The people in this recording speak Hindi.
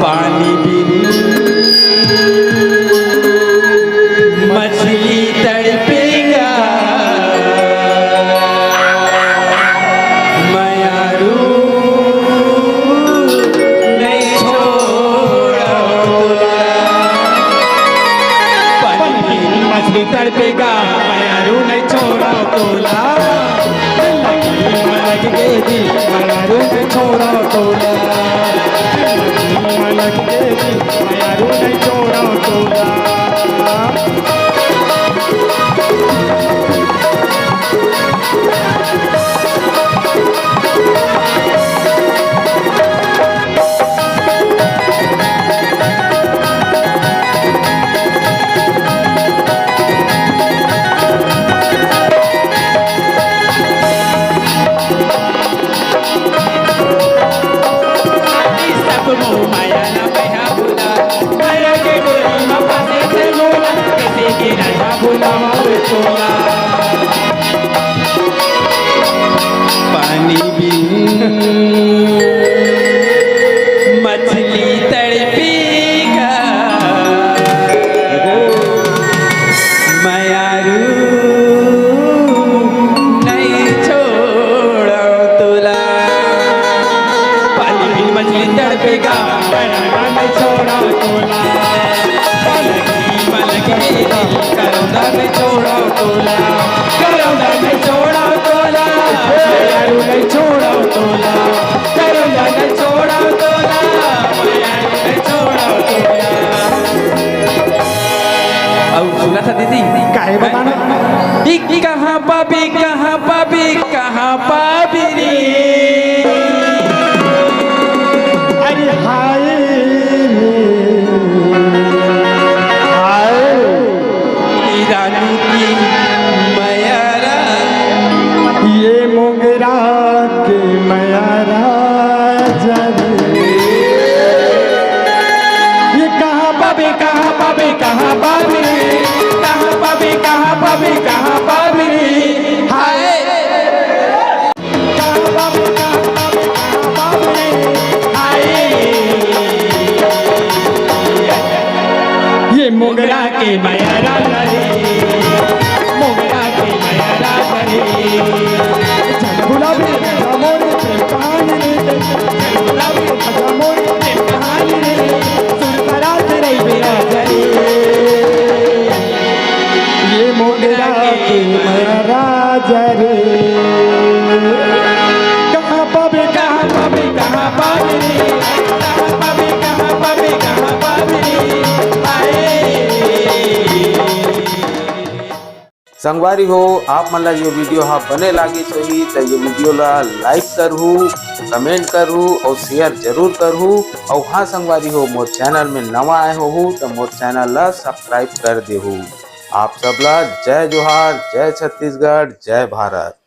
पानी बिन मछली तड़पेगा, मयारू नहीं छोड़ा तोला। पानी बिन मछली तड़पेगा, मयारू नहीं छोड़ा तोला। मलक के दिल मयारू नहीं छोड़ा तोला। मलक के दिल मयारू नहीं छोड़ा तोला। पानी बिन मछली तड़पेगा, मयारू नहीं छोड़ा तोला। पानी बिन मछली तड़पेगा, मयारू नहीं छोड़ा तोला। मलक के दिल करौंदा नहीं छोड़ा तोला। करौंदा नहीं छोड़ा तोला, मयारू नहीं छोड़ा तोला। करौंदा नहीं छोड़ा तोला, मयारू नहीं छोड़ा तोला। और सुना था दीदी काहे बताना कहाँ पाबी कहाँ पाबी कहाँ पाबी रे। अरे हाय रानी की मयारा, ये मोगरा के मयारा जरे। ये कहाँ पाबे कहाँ पाबे कहाँ पाबे, कहाँ पाबे कहाँ पाबे कहाँ पाबे। हाय कहाँ पाबे कहाँ पाबे कहाँ पाबे। हाय ये मोगरा के मयारा जरे, मोगरा के मयारा जरे। चल गुलाबी मोरे प्रेम कहानी रे, चल गुलाबी मोरे प्रेम कहानी रे। सुन करा तेरे मेरा जरे, ये मोगरा के मयारा जरे। कहाँ पाबे कहाँ पाबे कहाँ पाबे, कहाँ पाबे कहाँ पाबे कहाँ पाबे। संगवारी हो आप मन ला ये वीडियो हाँ बने लागे चाहिए तो ये वीडियो ला लाइक करहू, कमेंट करहू और शेयर जरूर करहू। और हाँ संगवारी हो मोर चैनल में नवा आए हो तो मोर चैनल ला सब्सक्राइब कर देहू। आप सबला जय जोहार, जय छत्तीसगढ़, जय भारत।